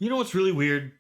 You know what's really weird?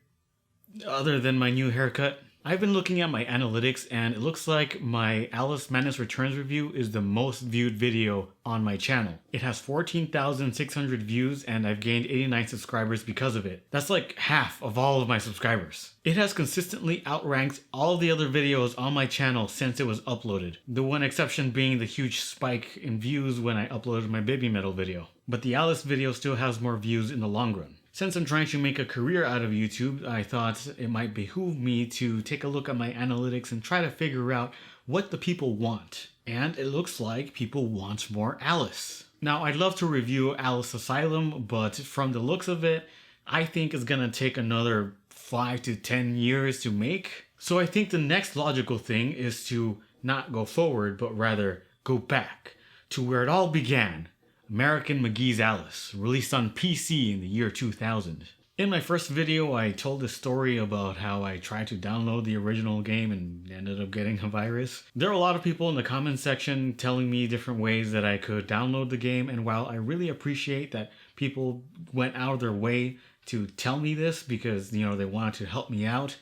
Other than my new haircut? I've been looking at my analytics and it looks like my Alice Madness Returns review is the most viewed video on my channel. It has 14,600 views and I've gained 89 subscribers because of it. That's like half of all of my subscribers. It has consistently outranked all the other videos on my channel since it was uploaded. The one exception being the huge spike in views when I uploaded my Baby Metal video. But the Alice video still has more views in the long run. Since I'm trying to make a career out of YouTube, I thought it might behoove me to take a look at my analytics and try to figure out what the people want. And it looks like people want more Alice. Now, I'd love to review Alice Asylum, but from the looks of it, I think it's gonna take another 5 to 10 years to make. So I think the next logical thing is to not go forward, but rather go back to where it all began. American Mcgees Alice, released on PC in the year 2000. In my first video, I told a story about how I tried to download the original game and ended up getting a virus. There are a lot of people in the comments section telling me different ways that I could download the game, and while I really appreciate that people went out of their way to tell me this because, you know, they wanted to help me out,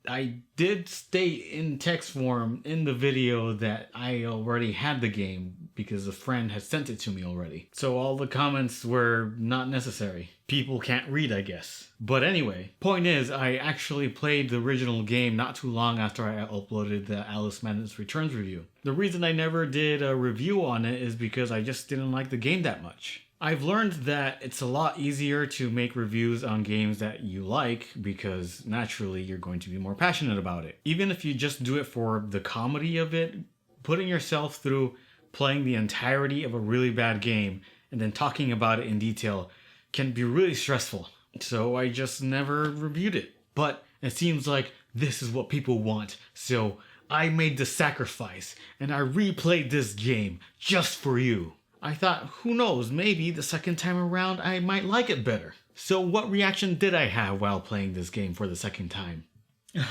I did state in text form in the video that I already had the game because a friend had sent it to me already. So all the comments were not necessary. People can't read, I guess. But anyway, point is, I actually played the original game not too long after I uploaded the Alice Madness Returns review. The reason I never did a review on it is because I just didn't like the game that much. I've learned that it's a lot easier to make reviews on games that you like because naturally you're going to be more passionate about it. Even if you just do it for the comedy of it, putting yourself through playing the entirety of a really bad game and then talking about it in detail can be really stressful. So I just never reviewed it. But it seems like this is what people want. So I made the sacrifice and I replayed this game just for you. I thought, who knows, maybe the second time around I might like it better. So what reaction did I have while playing this game for the second time?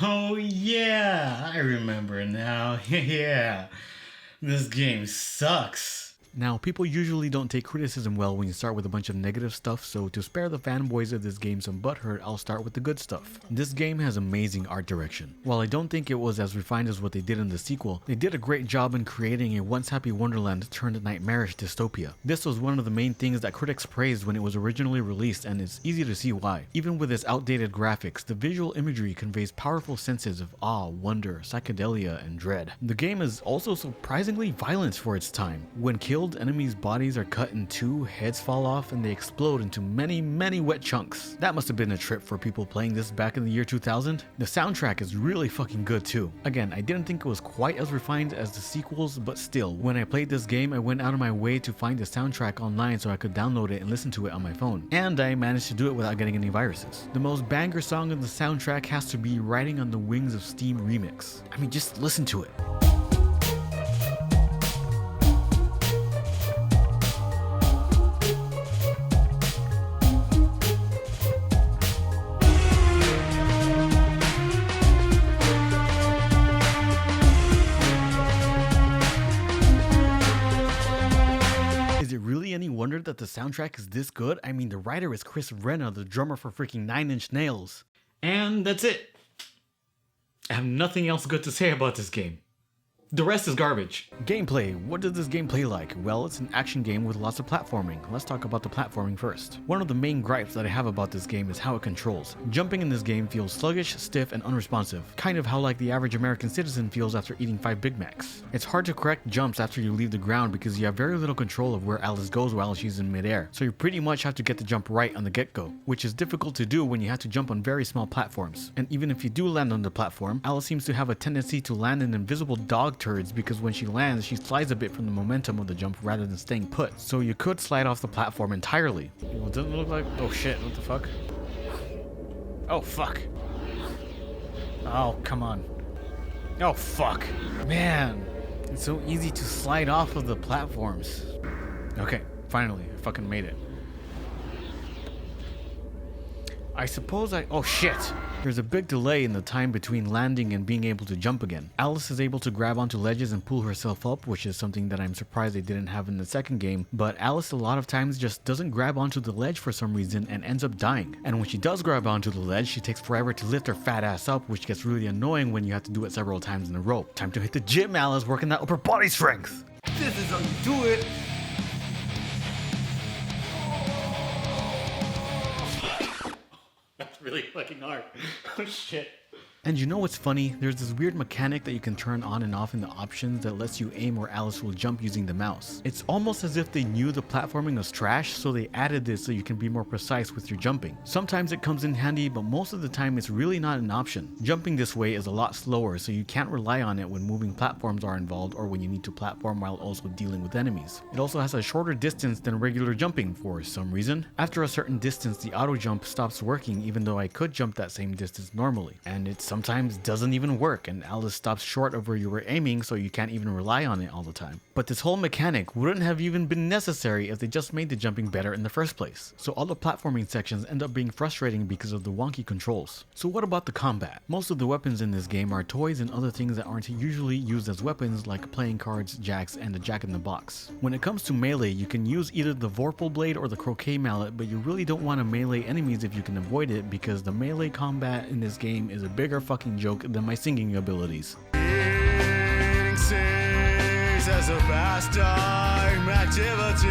Oh yeah, I remember now. Yeah, this game sucks. Now, people usually don't take criticism well when you start with a bunch of negative stuff, so to spare the fanboys of this game some butthurt, I'll start with the good stuff. This game has amazing art direction. While I don't think it was as refined as what they did in the sequel, they did a great job in creating a once happy wonderland turned nightmarish dystopia. This was one of the main things that critics praised when it was originally released, and it's easy to see why. Even with its outdated graphics, the visual imagery conveys powerful senses of awe, wonder, psychedelia, and dread. The game is also surprisingly violent for its time. When killed, enemies' bodies are cut in two, heads fall off, and they explode into many wet chunks. That must have been a trip for people playing this back in the year 2000. The soundtrack is really fucking good too. Again, I didn't think it was quite as refined as the sequels, but still, when I played this game, I went out of my way to find the soundtrack online so I could download it and listen to it on my phone. And I managed to do it without getting any viruses. The most banger song in the soundtrack has to be Riding on the Wings of Steam remix. I mean, just listen to it. Any wonder that the soundtrack is this good? I mean, the writer is Chris Renna, the drummer for freaking Nine Inch Nails. And that's it. I have nothing else good to say about this game. The rest is garbage. Gameplay. What does this game play like? Well, it's an action game with lots of platforming. Let's talk about the platforming first. One of the main gripes that I have about this game is how it controls. Jumping in this game feels sluggish, stiff, and unresponsive. Kind of how like the average American citizen feels after eating 5 Big Macs. It's hard to correct jumps after you leave the ground because you have very little control of where Alice goes while she's in midair. So you pretty much have to get the jump right on the get-go, which is difficult to do when you have to jump on very small platforms. And even if you do land on the platform, Alice seems to have a tendency to land in invisible dog turds because when she lands, she slides a bit from the momentum of the jump rather than staying put. So you could slide off the platform entirely. Well, it doesn't look like... Oh shit, what the fuck? Oh fuck. Oh, come on. Oh fuck. Man, it's so easy to slide off of the platforms. Okay, finally, I fucking made it. I suppose oh shit! There's a big delay in the time between landing and being able to jump again. Alice is able to grab onto ledges and pull herself up, which is something that I'm surprised they didn't have in the second game, but Alice a lot of times just doesn't grab onto the ledge for some reason and ends up dying. And when she does grab onto the ledge, she takes forever to lift her fat ass up, which gets really annoying when you have to do it several times in a row. Time to hit the gym, Alice, working that upper body strength! This is how you do it. That's really fucking hard. Oh shit. And you know what's funny? There's this weird mechanic that you can turn on and off in the options that lets you aim where Alice will jump using the mouse. It's almost as if they knew the platforming was trash, so they added this so you can be more precise with your jumping. Sometimes it comes in handy, but most of the time it's really not an option. Jumping this way is a lot slower, so you can't rely on it when moving platforms are involved or when you need to platform while also dealing with enemies. It also has a shorter distance than regular jumping for some reason. After a certain distance, the auto jump stops working even though I could jump that same distance normally. And it sometimes doesn't even work, and Alice stops short of where you were aiming, so you can't even rely on it all the time. But this whole mechanic wouldn't have even been necessary if they just made the jumping better in the first place. So all the platforming sections end up being frustrating because of the wonky controls. So what about the combat? Most of the weapons in this game are toys and other things that aren't usually used as weapons, like playing cards, jacks, and a jack-in-the-box. When it comes to melee, you can use either the Vorpal blade or the croquet mallet, but you really don't want to melee enemies if you can avoid it, because the melee combat in this game is a bigger fucking joke than my singing abilities. Sings as a pastime activity.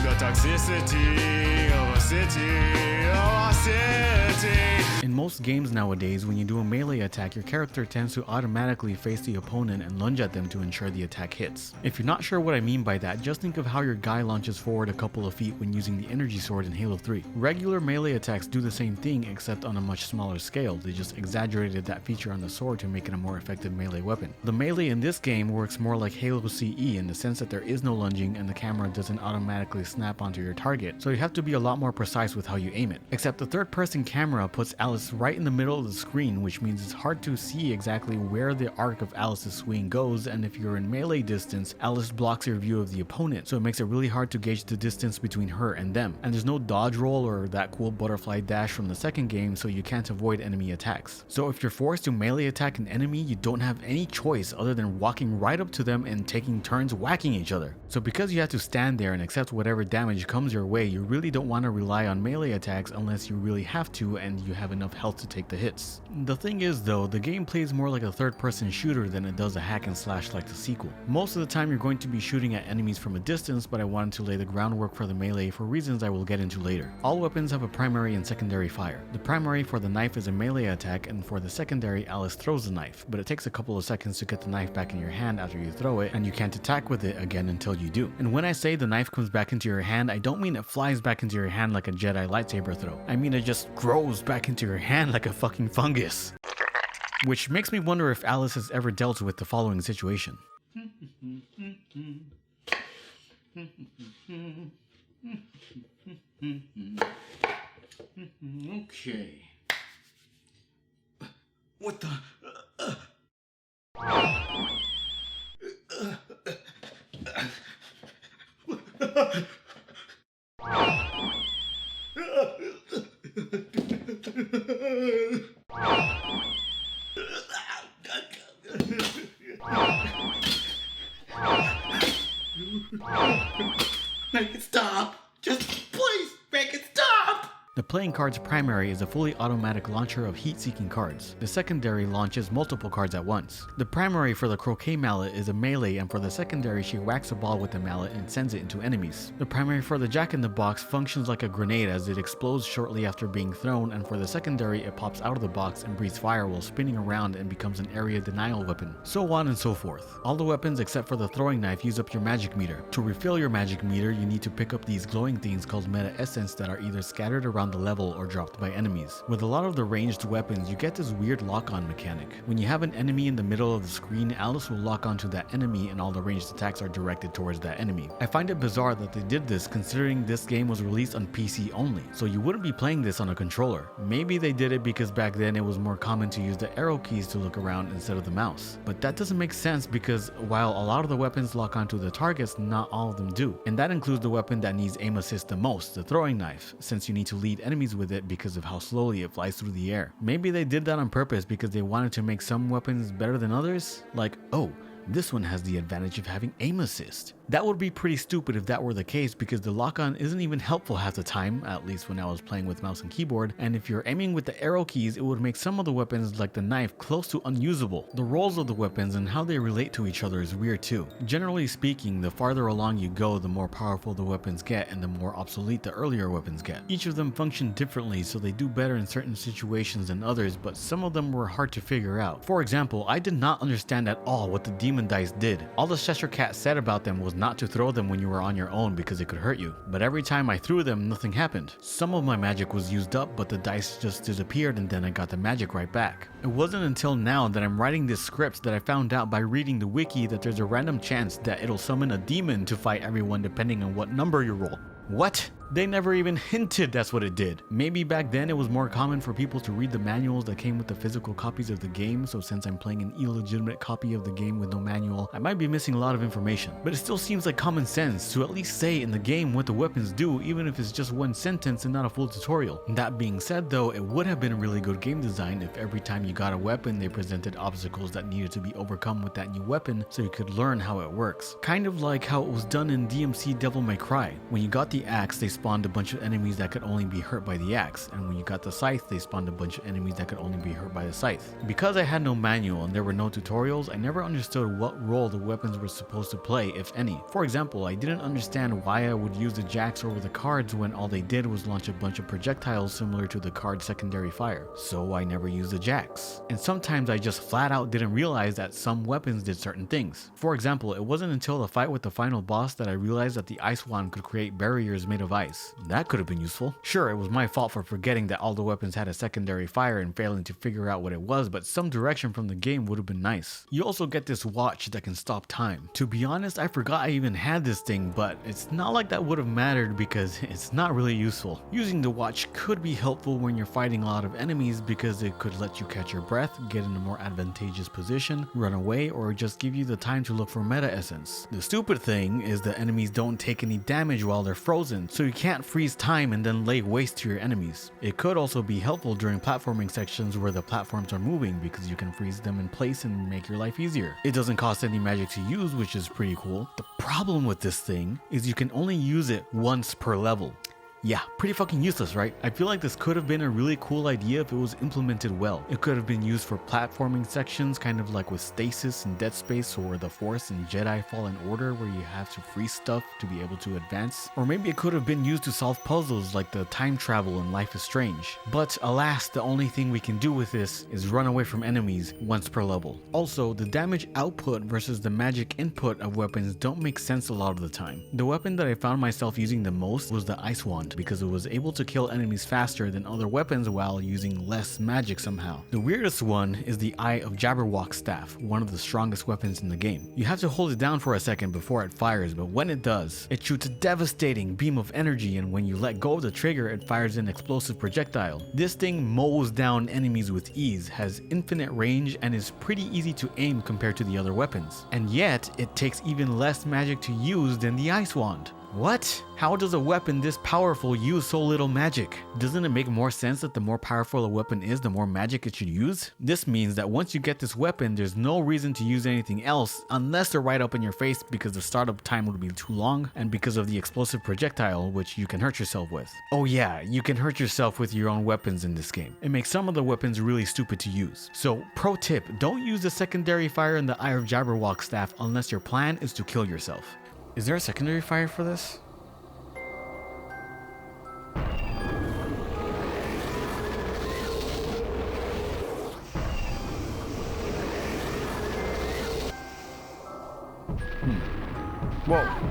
The toxicity of a city. In most games nowadays, when you do a melee attack, your character tends to automatically face the opponent and lunge at them to ensure the attack hits. If you're not sure what I mean by that, just think of how your guy launches forward a couple of feet when using the energy sword in Halo 3. Regular melee attacks do the same thing, except on a much smaller scale. They just exaggerated that feature on the sword to make it a more effective melee weapon. The melee in this game works more like Halo CE in the sense that there is no lunging and the camera doesn't automatically snap onto your target, so you have to be a lot more precise with how you aim it. Except the third-person camera puts Alice right in the middle of the screen, which means it's hard to see exactly where the arc of Alice's swing goes, and if you're in melee distance, Alice blocks your view of the opponent, so it makes it really hard to gauge the distance between her and them. And there's no dodge roll or that cool butterfly dash from the second game, so you can't avoid enemy attacks. So if you're forced to melee attack an enemy, you don't have any choice other than walking right up to them and taking turns whacking each other. So because you have to stand there and accept whatever damage comes your way, you really don't want to rely on melee attacks unless you really have to and you have enough health to take the hits. The thing is though, the game plays more like a third-person shooter than it does a hack and slash like the sequel. Most of the time you're going to be shooting at enemies from a distance, but I wanted to lay the groundwork for the melee for reasons I will get into later. All weapons have a primary and secondary fire. The primary for the knife is a melee attack, and for the secondary, Alice throws the knife, but it takes a couple of seconds to get the knife back in your hand after you throw it, and you can't attack with it again until you do. And when I say the knife comes back into your hand, I don't mean it flies back into your hand like a Jedi lightsaber throw. I mean it just grows back into your hand like a fucking fungus. Which makes me wonder if Alice has ever dealt with the following situation. Okay. What the? Make it stop! Just please make it stop! The playing card's primary is a fully automatic launcher of heat-seeking cards. The secondary launches multiple cards at once. The primary for the croquet mallet is a melee, and for the secondary she whacks a ball with the mallet and sends it into enemies. The primary for the jack-in-the-box functions like a grenade as it explodes shortly after being thrown, and for the secondary it pops out of the box and breathes fire while spinning around and becomes an area denial weapon. So on and so forth. All the weapons except for the throwing knife use up your magic meter. To refill your magic meter, you need to pick up these glowing things called meta essence that are either scattered around the level or dropped by enemies. With a lot of the ranged weapons, you get this weird lock-on mechanic. When you have an enemy in the middle of the screen, Alice will lock onto that enemy and all the ranged attacks are directed towards that enemy. I find it bizarre that they did this considering this game was released on PC only, so you wouldn't be playing this on a controller. Maybe they did it because back then it was more common to use the arrow keys to look around instead of the mouse. But that doesn't make sense because while a lot of the weapons lock onto the targets, not all of them do. And that includes the weapon that needs aim assist the most, the throwing knife, since you need to lead enemies enemies with it because of how slowly it flies through the air. Maybe they did that on purpose because they wanted to make some weapons better than others? Like, oh, this one has the advantage of having aim assist. That would be pretty stupid if that were the case, because the lock-on isn't even helpful half the time, at least when I was playing with mouse and keyboard, and if you're aiming with the arrow keys, it would make some of the weapons like the knife close to unusable. The roles of the weapons and how they relate to each other is weird too. Generally speaking, the farther along you go, the more powerful the weapons get and the more obsolete the earlier weapons get. Each of them function differently, so they do better in certain situations than others, but some of them were hard to figure out. For example, I did not understand at all what the demon dice did. All the Cheshire Cat said about them was not to throw them when you were on your own because it could hurt you, but every time I threw them, nothing happened. Some of my magic was used up, but the dice just disappeared and then I got the magic right back. It wasn't until now that I'm writing this script that I found out by reading the wiki that there's a random chance that it'll summon a demon to fight everyone depending on what number you roll. What? They never even hinted that's what it did. Maybe back then it was more common for people to read the manuals that came with the physical copies of the game, so since I'm playing an illegitimate copy of the game with no manual, I might be missing a lot of information. But it still seems like common sense to at least say in the game what the weapons do, even if it's just one sentence and not a full tutorial. That being said though, it would have been a really good game design if every time you got a weapon they presented obstacles that needed to be overcome with that new weapon so you could learn how it works. Kind of like how it was done in DMC Devil May Cry. When you got the axe, they spawned a bunch of enemies that could only be hurt by the axe, and when you got the scythe, they spawned a bunch of enemies that could only be hurt by the scythe. Because I had no manual and there were no tutorials, I never understood what role the weapons were supposed to play, if any. For example, I didn't understand why I would use the jacks over the cards when all they did was launch a bunch of projectiles similar to the card's secondary fire, so I never used the jacks. And sometimes I just flat out didn't realize that some weapons did certain things. For example, it wasn't until the fight with the final boss that I realized that the ice wand could create barriers made of ice. That could have been useful. Sure, it was my fault for forgetting that all the weapons had a secondary fire and failing to figure out what it was, but some direction from the game would have been nice. You also get this watch that can stop time. To be honest, I forgot I even had this thing, but it's not like that would have mattered because it's not really useful. Using the watch could be helpful when you're fighting a lot of enemies because it could let you catch your breath, get in a more advantageous position, run away, or just give you the time to look for meta essence. The stupid thing is the enemies don't take any damage while they're frozen, so you can't freeze time and then lay waste to your enemies. It could also be helpful during platforming sections where the platforms are moving because you can freeze them in place and make your life easier. It doesn't cost any magic to use, which is pretty cool. The problem with this thing is you can only use it once per level. Yeah, pretty fucking useless, right? I feel like this could have been a really cool idea if it was implemented well. It could have been used for platforming sections, kind of like with Stasis in Dead Space or the Force in Jedi Fallen Order, where you have to freeze stuff to be able to advance. Or maybe it could have been used to solve puzzles like the time travel in Life is Strange. But alas, the only thing we can do with this is run away from enemies once per level. Also, the damage output versus the magic input of weapons don't make sense a lot of the time. The weapon that I found myself using the most was the Ice Wand, because it was able to kill enemies faster than other weapons while using less magic somehow. The weirdest one is the Eye of Jabberwock's staff, one of the strongest weapons in the game. You have to hold it down for a second before it fires, but when it does, it shoots a devastating beam of energy, and when you let go of the trigger, it fires an explosive projectile. This thing mows down enemies with ease, has infinite range, and is pretty easy to aim compared to the other weapons. And yet, it takes even less magic to use than the Ice Wand. What? How does a weapon this powerful use so little magic? Doesn't it make more sense that the more powerful a weapon is, the more magic it should use? This means that once you get this weapon, there's no reason to use anything else unless they're right up in your face because the startup time would be too long and because of the explosive projectile, which you can hurt yourself with. Oh yeah, you can hurt yourself with your own weapons in this game. It makes some of the weapons really stupid to use. So pro tip, don't use the secondary fire in the Eye of Jabberwock's staff unless your plan is to kill yourself. Is there a secondary fire for this? Whoa.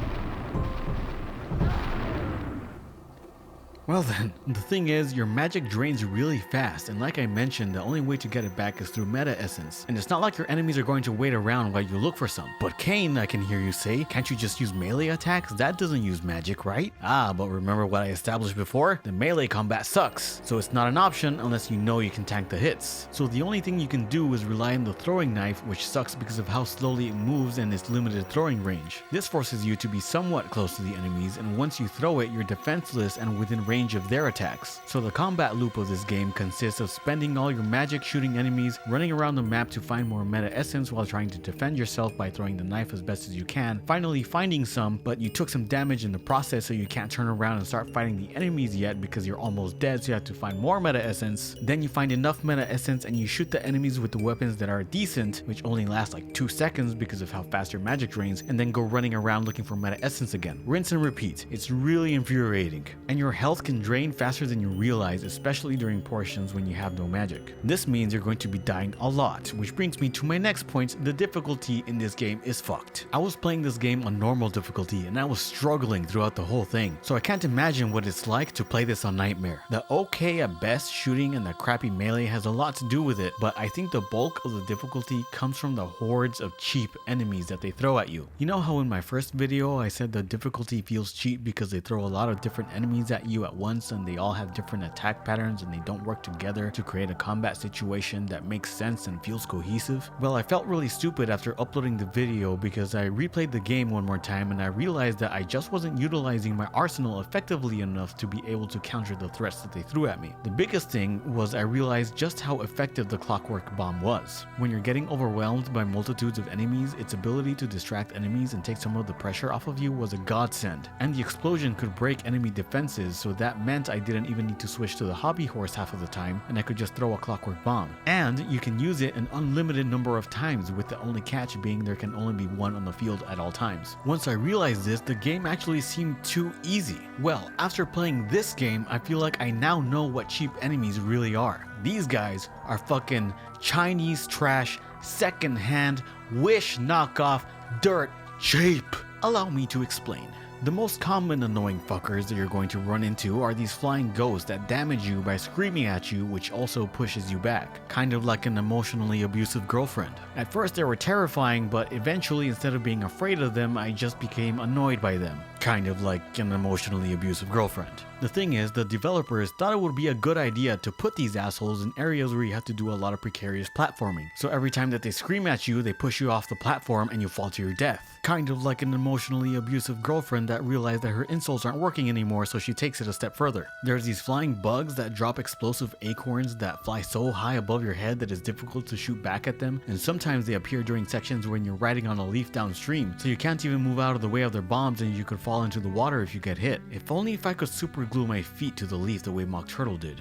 Well then, the thing is, your magic drains really fast, and like I mentioned, the only way to get it back is through meta essence. And it's not like your enemies are going to wait around while you look for some. But Kane, I can hear you say, can't you just use melee attacks? That doesn't use magic, right? Ah, but remember what I established before? The melee combat sucks, so it's not an option unless you know you can tank the hits. So the only thing you can do is rely on the throwing knife, which sucks because of how slowly it moves and its limited throwing range. This forces you to be somewhat close to the enemies, and once you throw it, you're defenseless and within range range of their attacks. So the combat loop of this game consists of spending all your magic shooting enemies, running around the map to find more meta essence while trying to defend yourself by throwing the knife as best as you can, finally finding some, but you took some damage in the process so you can't turn around and start fighting the enemies yet because you're almost dead, so you have to find more meta essence. Then you find enough meta essence and you shoot the enemies with the weapons that are decent, which only last like 2 seconds because of how fast your magic drains, and then go running around looking for meta essence again. Rinse and repeat. It's really infuriating. And your health can drain faster than you realize, especially during portions when you have no magic. This means you're going to be dying a lot, which brings me to my next point. The difficulty in this game is fucked. I was playing this game on normal difficulty and I was struggling throughout the whole thing, so I can't imagine what it's like to play this on nightmare. The okay at best shooting and the crappy melee has a lot to do with it, but I think the bulk of the difficulty comes from the hordes of cheap enemies that they throw at you. You know how in my first video I said the difficulty feels cheap because they throw a lot of different enemies at you at once and they all have different attack patterns and they don't work together to create a combat situation that makes sense and feels cohesive? Well, I felt really stupid after uploading the video because I replayed the game one more time and I realized that I just wasn't utilizing my arsenal effectively enough to be able to counter the threats that they threw at me. The biggest thing was I realized just how effective the clockwork bomb was. When you're getting overwhelmed by multitudes of enemies, its ability to distract enemies and take some of the pressure off of you was a godsend. And the explosion could break enemy defenses, so that meant I didn't even need to switch to the hobby horse half of the time and I could just throw a clockwork bomb. And you can use it an unlimited number of times, with the only catch being there can only be one on the field at all times. Once I realized this, the game actually seemed too easy. Well, after playing this game, I feel like I now know what cheap enemies really are. These guys are fucking Chinese trash, secondhand, Wish knockoff, dirt cheap. Allow me to explain. The most common annoying fuckers that you're going to run into are these flying ghosts that damage you by screaming at you, which also pushes you back, kind of like an emotionally abusive girlfriend. At first they were terrifying, but eventually instead of being afraid of them, I just became annoyed by them, kind of like an emotionally abusive girlfriend. The thing is, the developers thought it would be a good idea to put these assholes in areas where you have to do a lot of precarious platforming. So every time that they scream at you, they push you off the platform and you fall to your death. Kind of like an emotionally abusive girlfriend that realized that her insults aren't working anymore, so she takes it a step further. There's these flying bugs that drop explosive acorns that fly so high above your head that it's difficult to shoot back at them, and sometimes they appear during sections when you're riding on a leaf downstream, so you can't even move out of the way of their bombs and you could fall into the water if you get hit. If only if I could super glue my feet to the leaf the way Mock Turtle did.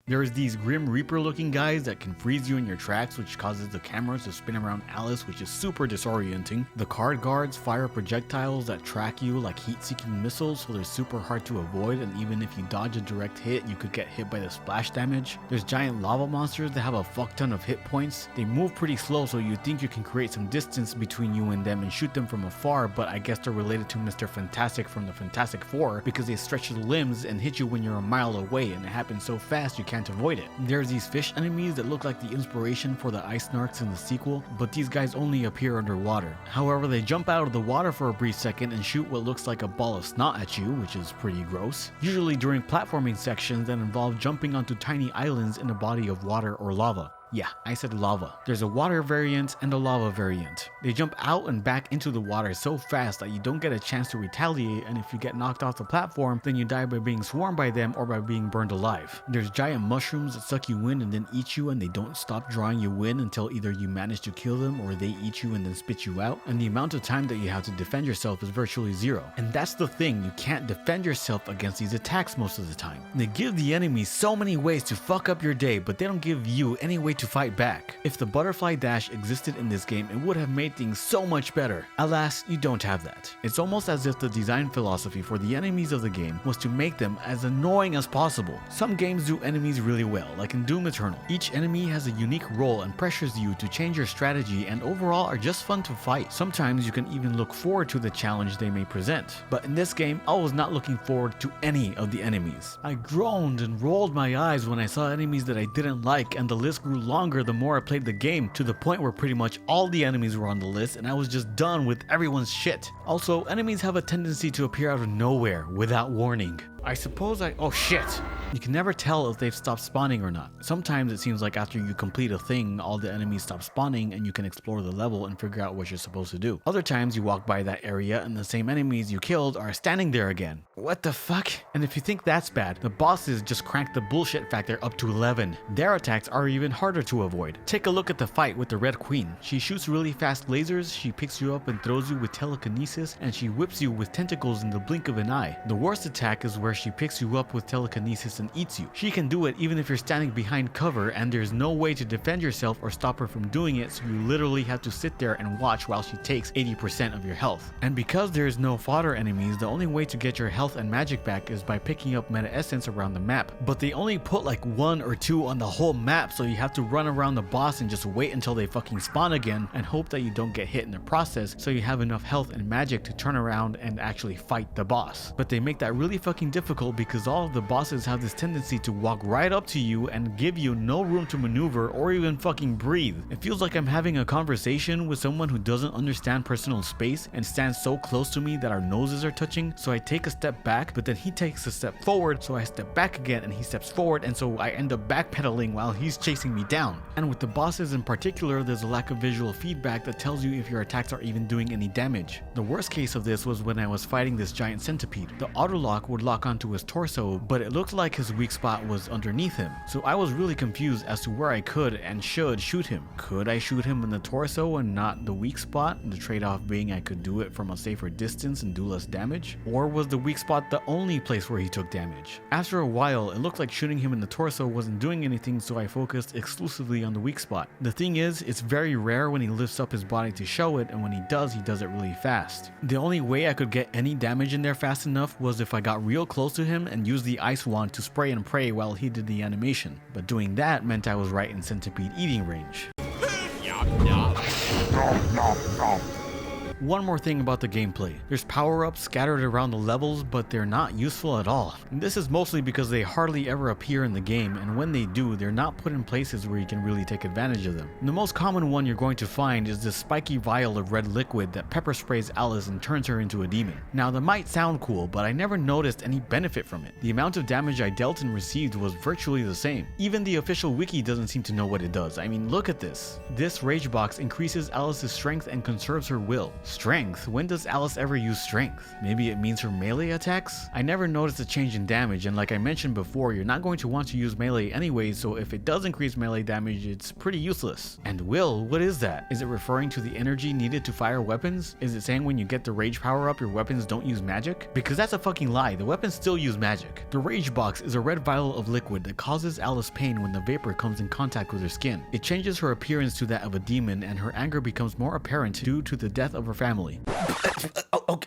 There's these Grim Reaper looking guys that can freeze you in your tracks, which causes the cameras to spin around Alice, which is super disorienting. The card guards fire projectiles that track you like heat-seeking missiles, so they're super hard to avoid, and even if you dodge a direct hit, you could get hit by the splash damage. There's giant lava monsters that have a fuck ton of hit points. They move pretty slow, so you think you can create some distance between you and them and shoot them from afar, but I guess they're related to Mr. Fantastic from the Fantastic Four because they stretch their limbs and hit you when you're a mile away, and it happens so fast you can't avoid it. There's these fish enemies that look like the inspiration for the ice narcs in the sequel, but these guys only appear underwater. However, they jump out of the water for a brief second and shoot what looks like a ball of snot at you, which is pretty gross. Usually during platforming sections that involve jumping onto tiny islands in a body of water or lava. Yeah, I said lava. There's a water variant and a lava variant. They jump out and back into the water so fast that you don't get a chance to retaliate, and if you get knocked off the platform, then you die by being swarmed by them or by being burned alive. There's giant mushrooms that suck you in and then eat you, and they don't stop drawing you in until either you manage to kill them or they eat you and then spit you out, and the amount of time that you have to defend yourself is virtually zero. And that's the thing, you can't defend yourself against these attacks most of the time. They give the enemy so many ways to fuck up your day, but they don't give you any way to fight back. If the butterfly dash existed in this game, it would have made things so much better. Alas, you don't have that. It's almost as if the design philosophy for the enemies of the game was to make them as annoying as possible. Some games do enemies really well, like in Doom Eternal. Each enemy has a unique role and pressures you to change your strategy, and overall are just fun to fight. Sometimes you can even look forward to the challenge they may present. But in this game, I was not looking forward to any of the enemies. I groaned and rolled my eyes when I saw enemies that I didn't like, and the list grew longer the more I played the game, to the point where pretty much all the enemies were on the list and I was just done with everyone's shit. Also, enemies have a tendency to appear out of nowhere without warning. I suppose oh shit. You can never tell if they've stopped spawning or not. Sometimes it seems like after you complete a thing, all the enemies stop spawning and you can explore the level and figure out what you're supposed to do. Other times you walk by that area and the same enemies you killed are standing there again. What the fuck? And if you think that's bad, the bosses just cranked the bullshit factor up to 11. Their attacks are even harder to avoid. Take a look at the fight with the Red Queen. She shoots really fast lasers, she picks you up and throws you with telekinesis, and she whips you with tentacles in the blink of an eye. The worst attack is where she picks you up with telekinesis and eats you. She can do it even if you're standing behind cover and there's no way to defend yourself or stop her from doing it, so you literally have to sit there and watch while she takes 80% of your health. And because there is no fodder enemies, the only way to get your health and magic back is by picking up meta essence around the map. But they only put like 1 or 2 on the whole map, so you have to run around the boss and just wait until they fucking spawn again and hope that you don't get hit in the process, so you have enough health and magic to turn around and actually fight the boss. But they make that really fucking difficult because all of the bosses have this tendency to walk right up to you and give you no room to maneuver or even fucking breathe. It feels like I'm having a conversation with someone who doesn't understand personal space and stands so close to me that our noses are touching, so I take a step back, but then he takes a step forward, so I step back again and he steps forward, and so I end up backpedaling while he's chasing me down. And with the bosses in particular, there's a lack of visual feedback that tells you if your attacks are even doing any damage. The worst case of this was when I was fighting this giant centipede. The auto lock would lock onto his torso, but it looked like his weak spot was underneath him, so I was really confused as to where I could and should shoot him. Could I shoot him in the torso and not the weak spot, the trade-off being I could do it from a safer distance and do less damage? Or was the weak spot the only place where he took damage? After a while, it looked like shooting him in the torso wasn't doing anything, so I focused exclusively on the weak spot. The thing is, it's very rare when he lifts up his body to show it, and when he does it really fast. The only way I could get any damage in there fast enough was if I got real close to him and used the ice wand to spray and pray while he did the animation. But doing that meant I was right in centipede eating range. One more thing about the gameplay. There's power-ups scattered around the levels, but they're not useful at all. And this is mostly because they hardly ever appear in the game, and when they do, they're not put in places where you can really take advantage of them. And the most common one you're going to find is this spiky vial of red liquid that pepper sprays Alice and turns her into a demon. Now that might sound cool, but I never noticed any benefit from it. The amount of damage I dealt and received was virtually the same. Even the official wiki doesn't seem to know what it does. I mean, look at this. This rage box increases Alice's strength and conserves her will. Strength? When does Alice ever use strength? Maybe it means her melee attacks? I never noticed a change in damage, and like I mentioned before, you're not going to want to use melee anyway, so if it does increase melee damage, it's pretty useless. And will? What is that? Is it referring to the energy needed to fire weapons? Is it saying when you get the rage power up, your weapons don't use magic? Because that's a fucking lie, the weapons still use magic. The rage box is a red vial of liquid that causes Alice pain when the vapor comes in contact with her skin. It changes her appearance to that of a demon, and her anger becomes more apparent due to the death of her family.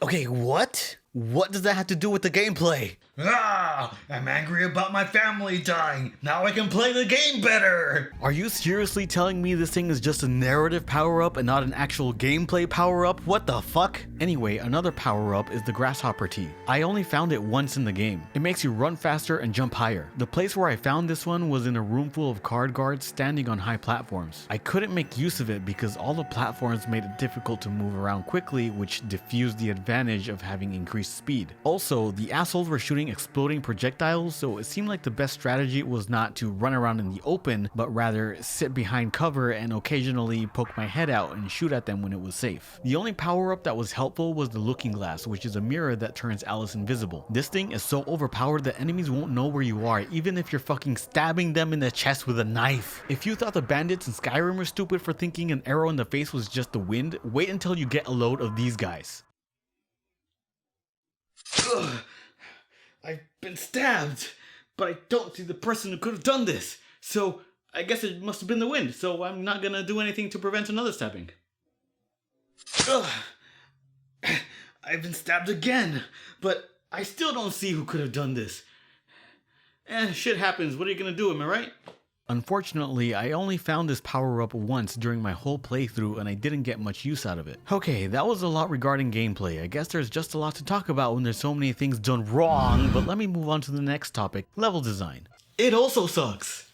Okay, what? What does that have to do with the gameplay? I'm angry about my family dying. Now I can play the game better. Are you seriously telling me this thing is just a narrative power-up and not an actual gameplay power-up? What the fuck? Anyway, another power-up is the Grasshopper Tea. I only found it once in the game. It makes you run faster and jump higher. The place where I found this one was in a room full of card guards standing on high platforms. I couldn't make use of it because all the platforms made it difficult to move around quickly, which diffused the advantage of having increased speed. Also, the assholes were shooting exploding projectiles, so it seemed like the best strategy was not to run around in the open, but rather sit behind cover and occasionally poke my head out and shoot at them when it was safe. The only power-up that was helpful was the Looking Glass, which is a mirror that turns Alice invisible. This thing is so overpowered that enemies won't know where you are, even if you're fucking stabbing them in the chest with a knife. If you thought the bandits in Skyrim were stupid for thinking an arrow in the face was just the wind, wait until you get a load of these guys. Ugh. I've been stabbed, but I don't see the person who could have done this. So I guess it must have been the wind, so I'm not gonna do anything to prevent another stabbing. Ugh. I've been stabbed again, but I still don't see who could have done this. Shit happens. What are you gonna do, am I right? Unfortunately, I only found this power-up once during my whole playthrough and I didn't get much use out of it. Okay, that was a lot regarding gameplay. I guess there's just a lot to talk about when there's so many things done wrong, but let me move on to the next topic, level design. It also sucks.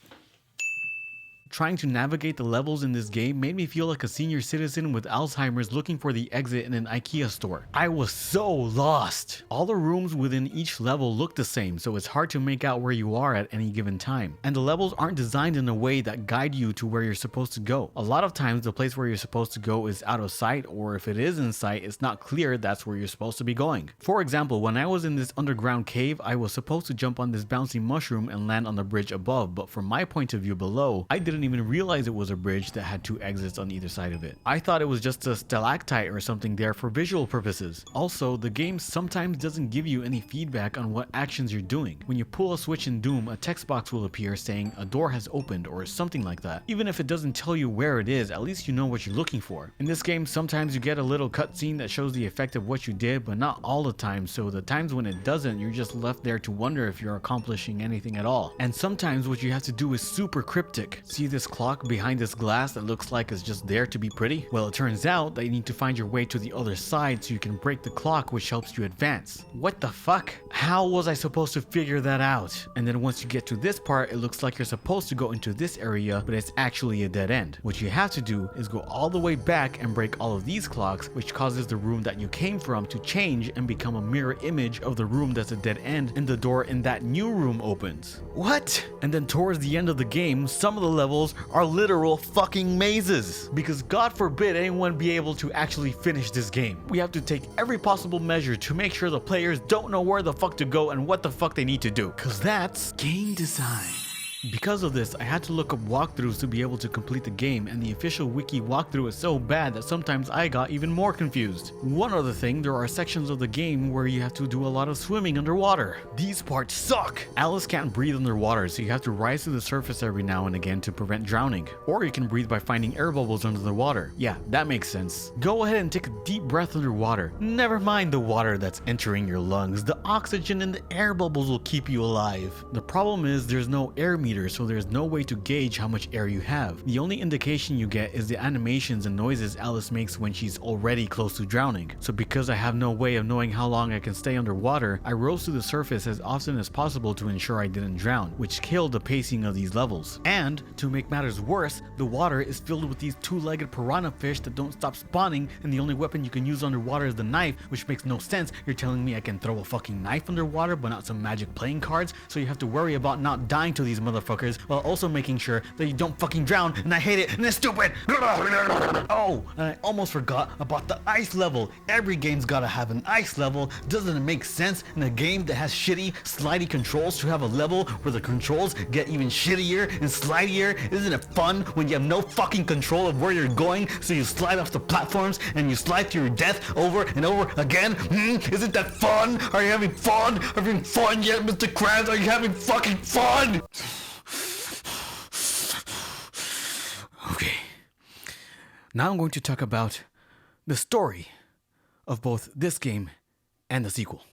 Trying to navigate the levels in this game made me feel like a senior citizen with Alzheimer's looking for the exit in an IKEA store. I was so lost. All the rooms within each level look the same, so it's hard to make out where you are at any given time. And the levels aren't designed in a way that guide you to where you're supposed to go. A lot of times the place where you're supposed to go is out of sight, or if it is in sight, it's not clear that's where you're supposed to be going. For example, when I was in this underground cave, I was supposed to jump on this bouncy mushroom and land on the bridge above, but from my point of view below, I didn't even realize it was a bridge that had 2 exits on either side of it. I thought it was just a stalactite or something there for visual purposes. Also, the game sometimes doesn't give you any feedback on what actions you're doing. When you pull a switch in Doom, a text box will appear saying a door has opened or something like that. Even if it doesn't tell you where it is, at least you know what you're looking for. In this game, sometimes you get a little cutscene that shows the effect of what you did, but not all the time, so the times when it doesn't, you're just left there to wonder if you're accomplishing anything at all. And sometimes what you have to do is super cryptic. See this clock behind this glass that looks like it's just there to be pretty? Well, it turns out that you need to find your way to the other side so you can break the clock, which helps you advance. What the fuck? How was I supposed to figure that out? And then once you get to this part, it looks like you're supposed to go into this area, but it's actually a dead end. What you have to do is go all the way back and break all of these clocks, which causes the room that you came from to change and become a mirror image of the room that's a dead end, and the door in that new room opens. What? And then towards the end of the game, some of the levels are literal fucking mazes. Because God forbid anyone be able to actually finish this game. We have to take every possible measure to make sure the players don't know where the fuck to go and what the fuck they need to do. Cause that's game design. Because of this, I had to look up walkthroughs to be able to complete the game, and the official wiki walkthrough is so bad that sometimes I got even more confused. One other thing, there are sections of the game where you have to do a lot of swimming underwater. These parts suck! Alice can't breathe underwater, so you have to rise to the surface every now and again to prevent drowning. Or you can breathe by finding air bubbles under the water. Yeah, that makes sense. Go ahead and take a deep breath underwater. Never mind the water that's entering your lungs. The oxygen in the air bubbles will keep you alive. The problem is there's no air meter, so there's no way to gauge how much air you have. The only indication you get is the animations and noises Alice makes when she's already close to drowning. So because I have no way of knowing how long I can stay underwater, I rose to the surface as often as possible to ensure I didn't drown, which killed the pacing of these levels. And to make matters worse, the water is filled with these 2-legged piranha fish that don't stop spawning, and the only weapon you can use underwater is the knife, which makes no sense. You're telling me I can throw a fucking knife underwater but not some magic playing cards? So you have to worry about not dying to these motherfuckers while also making sure that you don't fucking drown, and I hate it, and it's stupid! Oh, and I almost forgot about the ice level. Every game's gotta have an ice level. Doesn't it make sense in a game that has shitty, slidey controls to have a level where the controls get even shittier and slidier? Isn't it fun when you have no fucking control of where you're going, so you slide off the platforms and you slide to your death over and over again? Isn't that fun? Are you having fun? Are you having fun yet, Mr. Krabs? Are you having fucking fun? Okay, now I'm going to talk about the story of both this game and the sequel.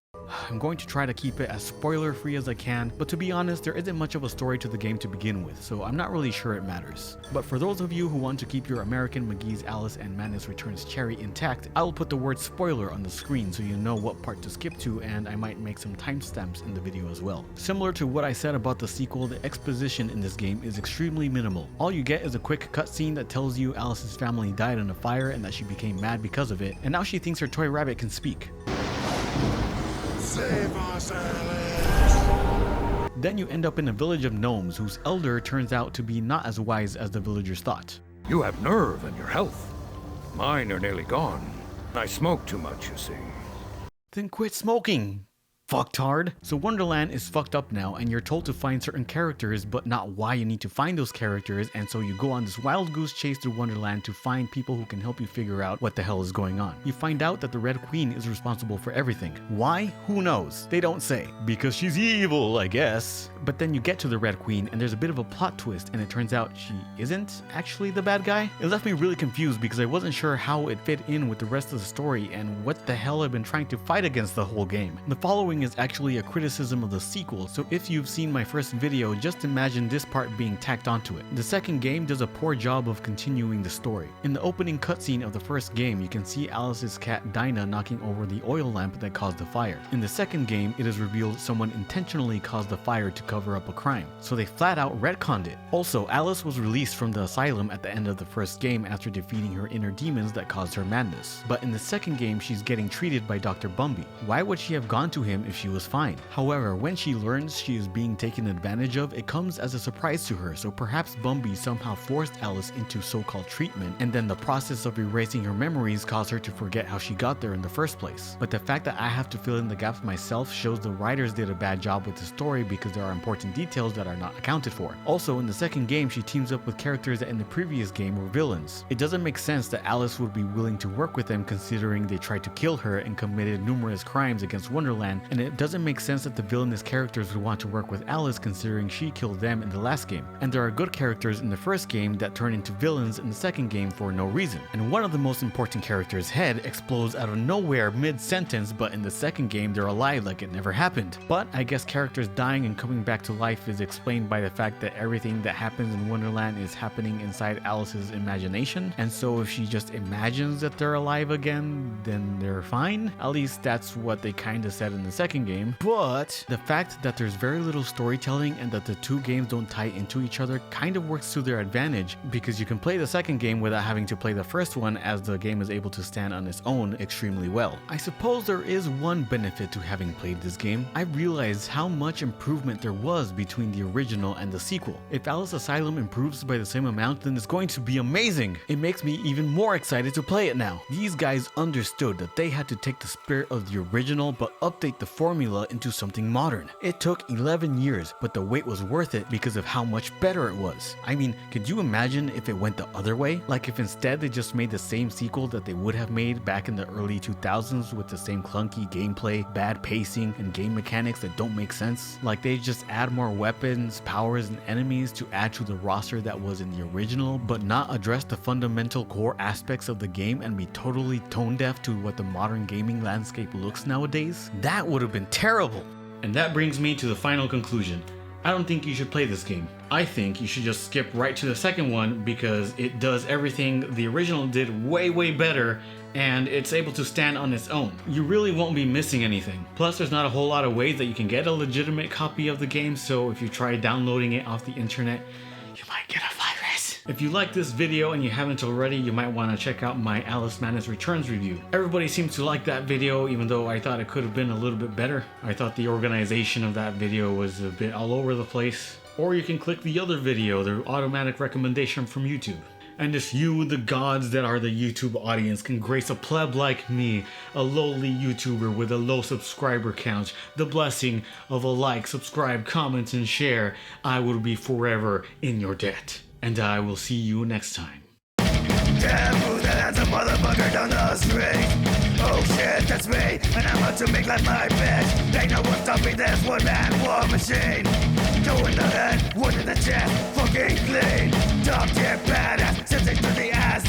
I'm going to try to keep it as spoiler free as I can, but to be honest, there isn't much of a story to the game to begin with, so I'm not really sure it matters. But for those of you who want to keep your American Mcgees Alice and Madness Returns cherry intact, I will put the word spoiler on the screen so you know what part to skip to, and I might make some timestamps in the video as well. Similar to what I said about the sequel, the exposition in this game is extremely minimal. All you get is a quick cutscene that tells you Alice's family died in a fire and that she became mad because of it, and now she thinks her toy rabbit can speak. Save us, Alice! Then you end up in a village of gnomes whose elder turns out to be not as wise as the villagers thought. You have nerve in your health. Mine are nearly gone. I smoke too much, you see. Then quit smoking, fucktard. So Wonderland is fucked up now, and you're told to find certain characters, but not why you need to find those characters, and so you go on this wild goose chase through Wonderland to find people who can help you figure out what the hell is going on. You find out that the Red Queen is responsible for everything. Why? Who knows? They don't say. Because she's evil, I guess. But then you get to the Red Queen, and there's a bit of a plot twist, and it turns out she isn't actually the bad guy. It left me really confused because I wasn't sure how it fit in with the rest of the story and what the hell I've been trying to fight against the whole game. The following following is actually a criticism of the sequel, so if you've seen my first video, just imagine this part being tacked onto it. The second game does a poor job of continuing the story. In the opening cutscene of the first game, you can see Alice's cat Dinah knocking over the oil lamp that caused the fire. In the second game, it is revealed someone intentionally caused the fire to cover up a crime, so they flat out retconned it. Also, Alice was released from the asylum at the end of the first game after defeating her inner demons that caused her madness. But in the second game, she's getting treated by Dr. Bumby. Why would she have gone to him if she was fine? However, when she learns she is being taken advantage of, it comes as a surprise to her, so perhaps Bumby somehow forced Alice into so-called treatment, and then the process of erasing her memories caused her to forget how she got there in the first place. But the fact that I have to fill in the gaps myself shows the writers did a bad job with the story because there are important details that are not accounted for. Also, in the second game, she teams up with characters that in the previous game were villains. It doesn't make sense that Alice would be willing to work with them considering they tried to kill her and committed numerous crimes against Wonderland, and it doesn't make sense that the villainous characters would want to work with Alice considering she killed them in the last game. And there are good characters in the first game that turn into villains in the second game for no reason. And one of the most important characters' head explodes out of nowhere mid-sentence, but in the second game they're alive like it never happened. But I guess characters dying and coming back to life is explained by the fact that everything that happens in Wonderland is happening inside Alice's imagination, and so if she just imagines that they're alive again, then they're fine. At least that's what they kinda said in the second game. But the fact that there's very little storytelling and that the two games don't tie into each other kind of works to their advantage, because you can play the second game without having to play the first one, as the game is able to stand on its own extremely well. I suppose there is one benefit to having played this game. I realized how much improvement there was between the original and the sequel. If Alice Asylum improves by the same amount, then it's going to be amazing. It makes me even more excited to play it now. These guys understood that they had to take the spirit of the original but update the formula into something modern. It took 11 years, but the wait was worth it because of how much better it was. I mean, could you imagine if it went the other way? Like if instead they just made the same sequel that they would have made back in the early 2000s with the same clunky gameplay, bad pacing, and game mechanics that don't make sense? Like they just add more weapons, powers, and enemies to add to the roster that was in the original, but not address the fundamental core aspects of the game and be totally tone deaf to what the modern gaming landscape looks nowadays? That would have been terrible. And that brings me to the final conclusion. I don't think you should play this game. I think you should just skip right to the second one because it does everything the original did way better, and it's able to stand on its own. You really won't be missing anything. Plus, there's not a whole lot of ways that you can get a legitimate copy of the game, so if you try downloading it off the internet, you might get a virus. If you like this video and you haven't already, you might want to check out my Alice Madness Returns review. Everybody seems to like that video, even though I thought it could have been a little bit better. I thought the organization of that video was a bit all over the place. Or you can click the other video, the automatic recommendation from YouTube. And if you, the gods that are the YouTube audience, can grace a pleb like me, a lowly YouTuber with a low subscriber count, the blessing of a like, subscribe, comment, and share, I will be forever in your debt. And I will see you next time. Damn, who the hell's a motherfucker down the street? Oh shit, that's me, and I'm about to make life my bitch. They know what's stopping this one-man war machine. Two in the head, one in the chest, fucking clean. Top tier badass, sensing to the ass,